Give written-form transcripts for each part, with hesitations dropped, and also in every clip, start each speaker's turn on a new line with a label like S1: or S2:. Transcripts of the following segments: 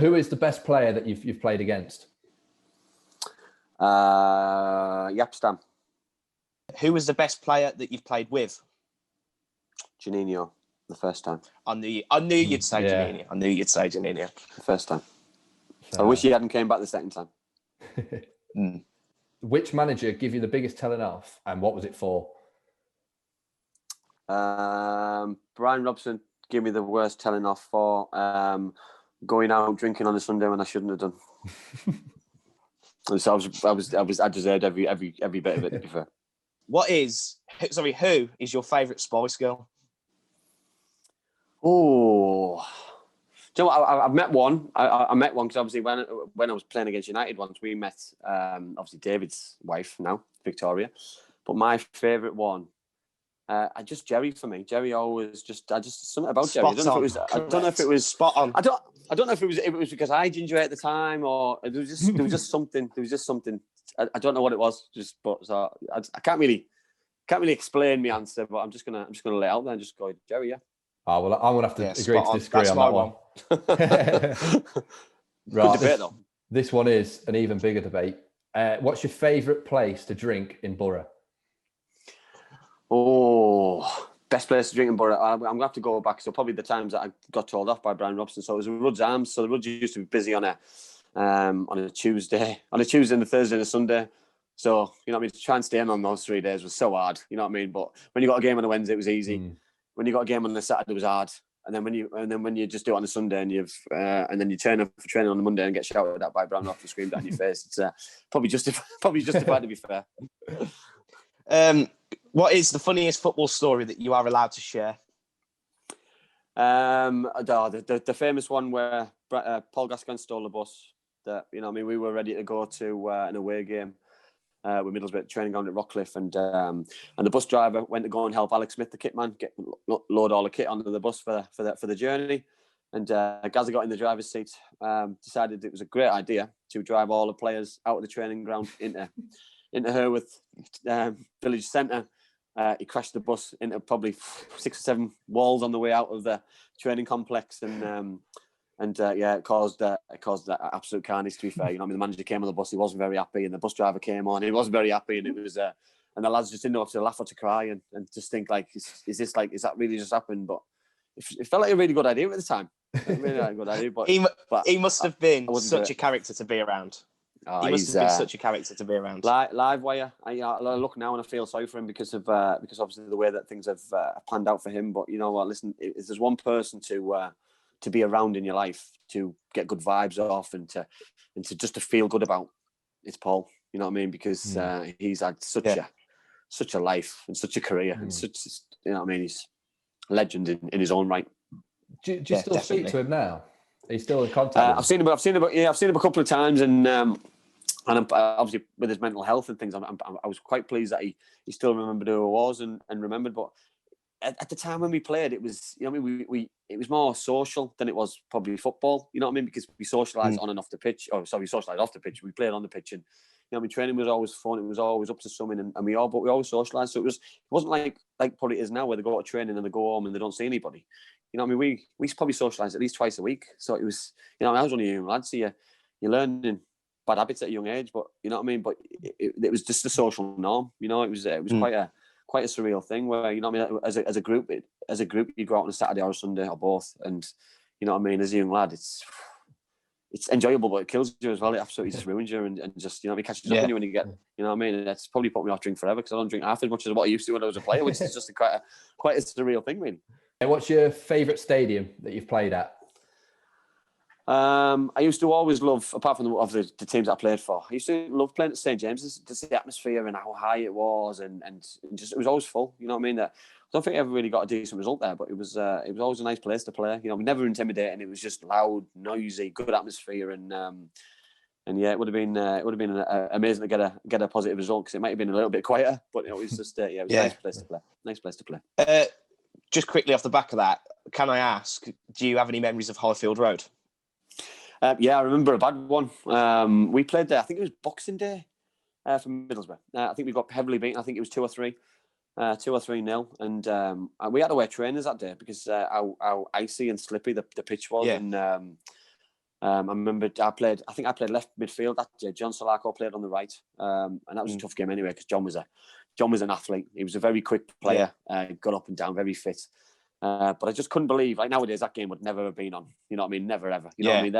S1: Who is the best player that you've played against?
S2: Yapstam.
S3: Who was the best player that you've played with?
S2: Juninho, the first time.
S3: I knew you'd say Juninho. I knew you'd say Juninho.
S2: The first time. I wish he hadn't came back the second time.
S1: Which manager gave you the biggest telling off, and what was it for?
S2: Brian Robson gave me the worst telling off for going out drinking on a Sunday when I shouldn't have done. So I deserved every bit of it, to be fair.
S3: Who is your favourite Spice Girl?
S2: Oh, do you know what? I've met one. I met one because obviously when I was playing against United once, we met obviously David's wife now, Victoria. But my favourite one, just Jerry for me. Jerry always just something about Jerry. I don't know if it was
S3: spot on.
S2: I don't know if it was because I ginger at the time or there was just something. I don't know what it was. I can't really explain my answer, but I'm just gonna lay out there and just go Jerry. Yeah.
S1: Oh, well, I'm going to have to agree to disagree on that one.
S2: Right, good debate, though.
S1: This one is an even bigger debate. What's your favourite place to drink in Borough?
S2: Oh, best place to drink in Borough. I'm going to have to go back. So probably the times that I got told off by Brian Robson. So it was Rudd's Arms. So the Rudd's used to be busy on a Tuesday, and a Thursday and a Sunday. So, you know what I mean? To try and stay in on those 3 days was so hard. You know what I mean? But when you got a game on a Wednesday, it was easy. When you got a game on the Saturday, it was hard, and then when you just do it on a Sunday and and then you turn up for training on the Monday and get shouted at by Brown off and screamed at in your face, it's probably justified to be fair.
S3: What is the funniest football story that you are allowed to share?
S2: The famous one where Paul Gascoigne stole the bus. That we were ready to go to an away game. With Middlesbrough training ground at Rockcliffe, and the bus driver went to go and help Alex Smith, the kit man, load all the kit onto the bus for the journey. And Gazza got in the driver's seat, decided it was a great idea to drive all the players out of the training ground into Herworth village centre. He crashed the bus into probably 6 or 7 walls on the way out of the training complex, it caused absolute carnage. To be fair, the manager came on the bus, he wasn't very happy, and the bus driver came on, he wasn't very happy, and it was and the lads just didn't know if to laugh or to cry, and just think like, is that really just happened? But it felt like a really good idea at the time. Really a good idea, but
S3: he must have been such a character to be around. He must have been such a character to be around.
S2: Live wire. I look now and I feel sorry for him because obviously the way that things have planned out for him. But you know what? Listen, if there's one person to be around in your life, to get good vibes off and to just to feel good about, it's Paul. You know what I mean? Because he's had such a life and such a career and such, you know what I mean? He's a legend in his own right.
S1: Do you still speak to him now? Are you still in contact?
S2: I've seen him a couple of times, and obviously with his mental health and things, I was quite pleased that he still remembered who I was and remembered. But at the time when we played, it was, you know what I mean, it was more social than it was probably football, you know what I mean, because we socialised on and off the pitch. We socialised off the pitch. We played on the pitch, and you know, I mean, training was always fun. It was always up to something, and we always socialised. So it wasn't like probably it is now, where they go to training and they go home and they don't see anybody. You know what I mean? We probably socialised at least twice a week. So it was, you know, I was only a young lad, so you're learning bad habits at a young age, but you know what I mean. But it was just a social norm. You know, it was quite a surreal thing where, you know what I mean, as a group you go out on a Saturday or a Sunday or both, and you know what I mean, as a young lad, it's enjoyable, but it kills you as well. It absolutely just ruins you, and just, you know what I mean, catches up on you when you get, you know what I mean. And that's probably put me off drink forever, because I don't drink half as much as what I used to when I was a player, which is just quite a surreal thing, really.
S1: And what's your favourite stadium that you've played at?
S2: I used to always love, apart from the teams that I played for, I used to love playing at St James's, just the atmosphere and how high it was, and just, it was always full. You know what I mean? That I don't think I ever really got a decent result there, but it was always a nice place to play. You know, never intimidating. It was just loud, noisy, good atmosphere, and yeah, it would have been amazing to get a positive result, because it might have been a little bit quieter, but it was just it was a nice place to play. Nice place to play.
S3: Just quickly off the back of that, can I ask, do you have any memories of Hardfield Road?
S2: Yeah, I remember a bad one. We played there, I think it was Boxing Day for Middlesbrough. I think we got heavily beaten. I think it was 2 or 3 nil. And we had to wear trainers that day because how icy and slippy the pitch was. Yeah. I remember I think I played left midfield that day. John Solarco played on the right. And that was a tough game anyway, because John was an athlete. He was a very quick player, got up and down, very fit. But I just couldn't believe, like nowadays, that game would never have been on. You know what I mean? Never, ever. You know what I mean?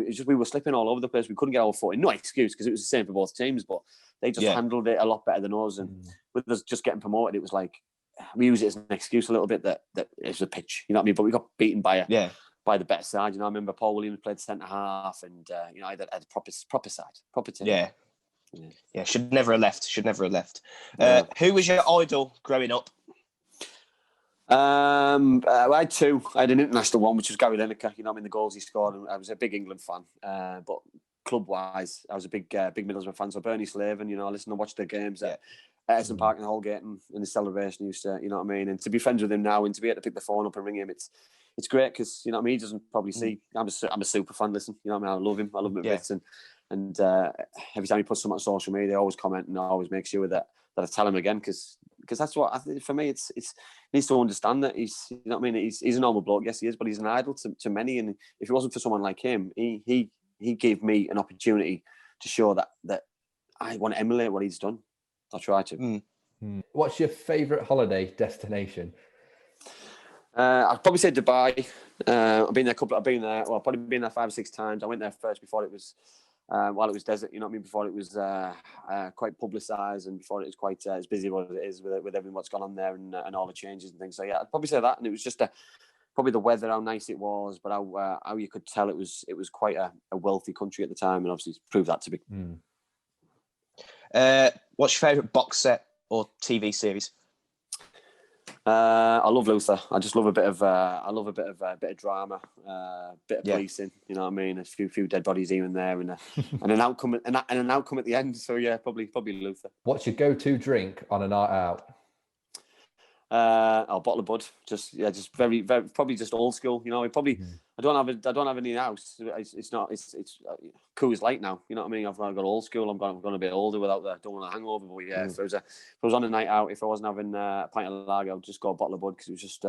S2: It was just, we were slipping all over the place. We couldn't get our foot in. No excuse, because it was the same for both teams, but they just handled it a lot better than us. And with us just getting promoted, it was like, we use it as an excuse a little bit that it's a pitch. You know what I mean? But we got beaten by the better side. You know, I remember Paul Williams played centre half, and I had a proper side, proper team.
S3: Yeah. Should never have left. Who was your idol growing up?
S2: I had two. I had an international one, which was Gary Lineker. You know, I mean, the goals he scored. And I was a big England fan, but club-wise, I was a big Middlesbrough fan. So Bernie Slaven, you know, I listened and watched the games at Edison Park and Holgate, and in the celebration, used to, you know what I mean. And to be friends with him now, and to be able to pick the phone up and ring him, it's great, because you know what I mean. He doesn't probably see. I'm a super fan. Listen, you know what I mean. I love him. I love him a bit, and every time he puts something on social media, I always comment and I always make sure that I tell him again, because that's what I think. For me, it's he needs to understand that he's, you know what I mean. He's a normal bloke, yes he is, but he's an idol to many. And if it wasn't for someone like him, he gave me an opportunity to show that I want to emulate what he's done. I'll try to.
S1: What's your favourite holiday destination?
S2: I'd probably say Dubai. I've been there I've probably been there 5 or 6 times. I went there first before it was, while it was desert, you know what I mean? Before it was quite publicised, and before it was quite as busy as it is with everything what's gone on there, and all the changes and things. So yeah, I'd probably say that. And it was just probably the weather, how nice it was, but how you could tell it was quite a wealthy country at the time, and obviously it's proved that to be.
S3: What's your favourite box set or TV series?
S2: I love Luther. I just love a bit of drama, bit of policing. You know what I mean? A few dead bodies here and there, and an outcome at the end. So yeah, probably Luther. What's
S1: your go-to drink on a night out?
S2: A bottle of Bud. Just very, very, probably just old school. You know, I don't have any in the house. It's Coors Light now. You know what I mean? I've got old school. I'm going a bit older without don't want a hangover. But yeah, if I was on a night out, if I wasn't having a pint of lager, I'd just go a bottle of Bud, because it was just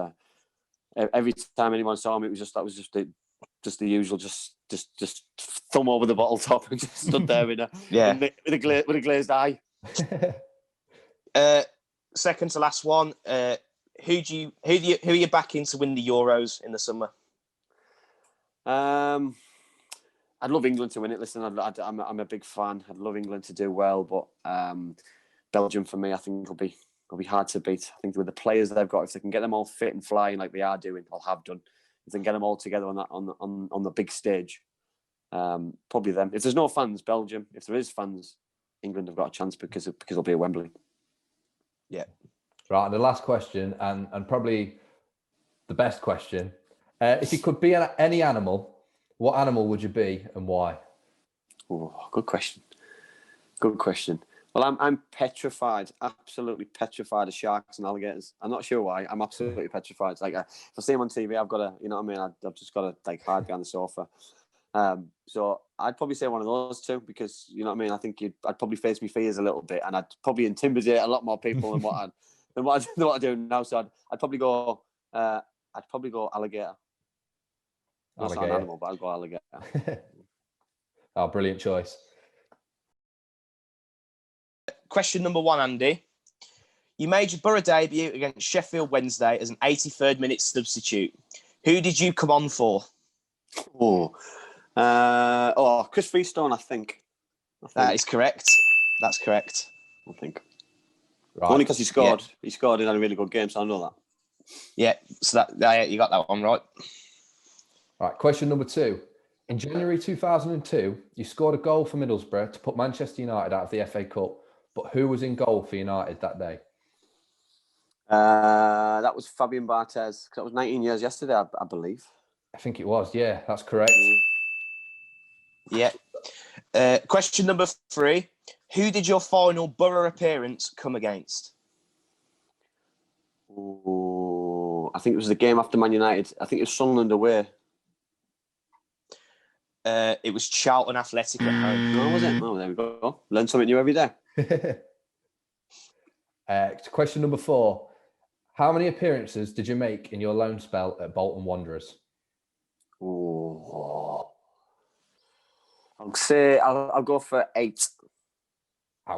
S2: every time anyone saw me, that was just the usual, just thumb over the bottle top and just stood there with a glazed eye.
S3: Second to last one. Who are you backing to win the Euros in the summer?
S2: I'd love England to win it. Listen, I'm a big fan. I'd love England to do well, but Belgium for me, I think will be hard to beat. I think with the players that they've got, if they can get them all fit and flying like they are doing, or have done, if they can get them all together on the big stage, probably them. If there's no fans, Belgium. If there is fans, England have got a chance, because it'll be at Wembley.
S3: Yeah.
S1: Right, and the last question, and probably the best question. If you could be any animal, what animal would you be and why?
S2: Oh, good question. Well, I'm petrified, absolutely petrified of sharks and alligators. I'm not sure why. I'm absolutely petrified. It's like if I see them on TV, I've got to, you know what I mean? I've just got to hide behind the sofa. So I'd probabbe say one of those two, because you know what I mean. I think I'd probably face my fears a little bit, and I'd probably intimidate a lot more people than what I do now. So I'd probably go alligator. Not an animal, but I'd go alligator.
S1: Oh, brilliant choice.
S3: Question number 1, Andy. You made your Borough debut against Sheffield Wednesday as an 83rd minute substitute. Who did you come on for?
S2: Chris Freestone, I think.
S3: That is correct. That's correct.
S2: I think.
S1: Right.
S2: Only because he scored. Yeah. He scored and had a really good game, so I know that.
S3: Yeah, so you got that one right.
S1: Right, question number 2. In January 2002, you scored a goal for Middlesbrough to put Manchester United out of the FA Cup. But who was in goal for United that day?
S2: That was Fabian Barthez. That was 19 years yesterday, I believe.
S1: I think it was, yeah, that's correct.
S3: Yeah. Question number 3. Who did your final Borough appearance come against?
S2: I think it was the game after Man United. I think it was Sunderland away.
S3: It was Charlton Athletic at home.
S2: No, was it? Oh, there we go. Learn something new every day.
S1: Question number 4. How many appearances did you make in your loan spell at Bolton Wanderers?
S2: I'll go for 8.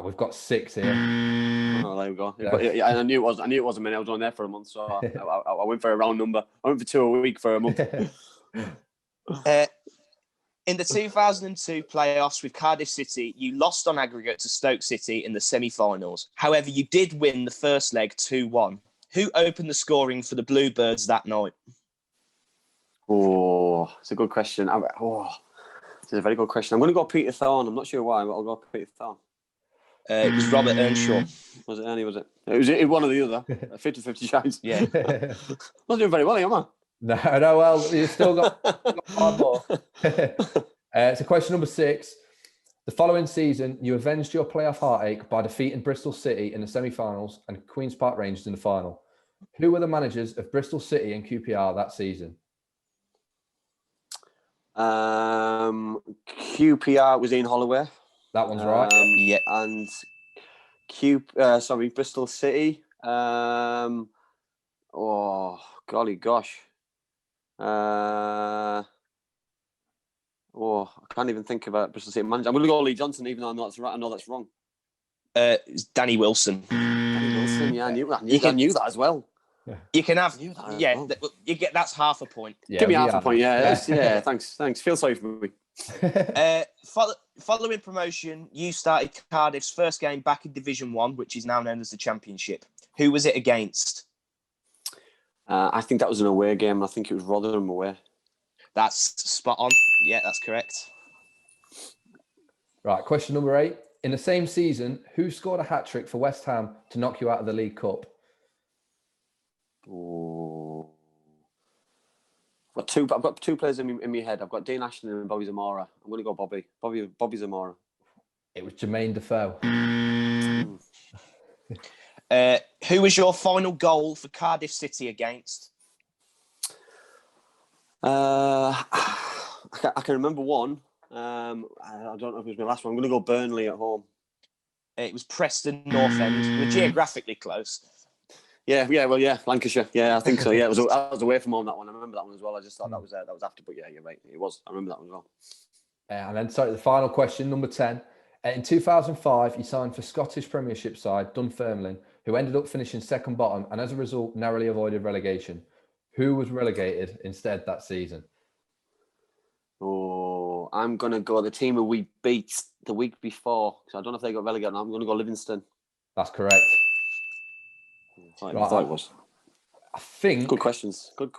S1: We've got 6 here.
S2: Oh, there we go. Yeah. I knew it was. I knew it wasn't many. I was on there for a month, so I went for a round number. I went for 2 a week for a month.
S3: In the 2002 playoffs with Cardiff City, you lost on aggregate to Stoke City in the semi-finals. However, you did win the first leg 2-1. Who opened the scoring for the Bluebirds that night?
S2: Oh, it's a good question. It's a very good question. I'm going to go Peter Thorne. I'm not sure why, but I'll go Peter Thorne.
S3: It was Robert Earnshaw.
S2: Was it Ernie? Was it? It was one or the other. 50-50 chance.
S3: Yeah.
S2: Not doing very well, am I?
S1: No. Well, you've still got 5 more. So question number 6. The following season, you avenged your playoff heartache by defeating Bristol City in the semi-finals and Queen's Park Rangers in the final. Who were the managers of Bristol City and QPR that season?
S2: QPR was Ian Holloway.
S1: That one's right.
S3: Yeah.
S2: And Bristol City. Oh, golly gosh. I can't even think about Bristol City manager. I'm going to go Lee Johnson, even though I know that's right. I know that's wrong.
S3: It's Danny Wilson.
S2: Danny Wilson, yeah, I knew that. I knew that as well.
S3: You can have, you get that's half a point.
S2: Yeah, give me half a point, yeah. Thanks. Feel sorry for me.
S3: Following promotion, you started Cardiff's first game back in Division 1, which is now known as the Championship. Who was it against?
S2: I think that was an away game. I think it was Rotherham away.
S3: That's spot on. Yeah, that's correct.
S1: Right, question number 8. In the same season, who scored a hat-trick for West Ham to knock you out of the League Cup?
S2: Oh. I've got 2 players in my head. I've got Dean Ashton and Bobby Zamora. I'm going to go Bobby Zamora.
S1: It was Jermaine Defoe.
S3: Who was your final goal for Cardiff City against?
S2: I can remember one. I don't know if it was my last one. I'm going to go Burnley at home.
S3: It was Preston North End. We're geographically close.
S2: Yeah, Lancashire. Yeah, I think so. Yeah, I was away from home that one. I remember that one as well. I just thought that was after, but yeah, you're right. It was. I remember that one as well.
S1: And then, the final question, number 10. In 2005, you signed for Scottish Premiership side Dunfermline, who ended up finishing second bottom and as a result narrowly avoided relegation. Who was relegated instead that season?
S2: Oh, I'm going to go the team who we beat the week before. So I don't know if they got relegated now. I'm going to go Livingston.
S1: That's correct.
S2: I thought it was.
S1: I think.
S2: Good questions.
S1: So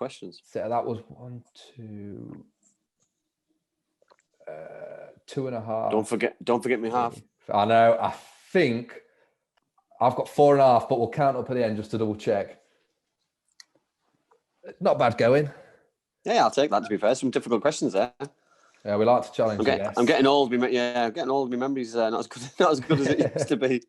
S1: that was 1, 2, 2.5.
S2: Don't forget me half.
S1: I know. I think I've got 4.5, but we'll count up at the end just to double check. Not bad going.
S2: Yeah, I'll take that. To be fair, some difficult questions there.
S1: Yeah, we like to challenge.
S2: I'm getting old. I'm getting old. My memory's not as good as it used to be.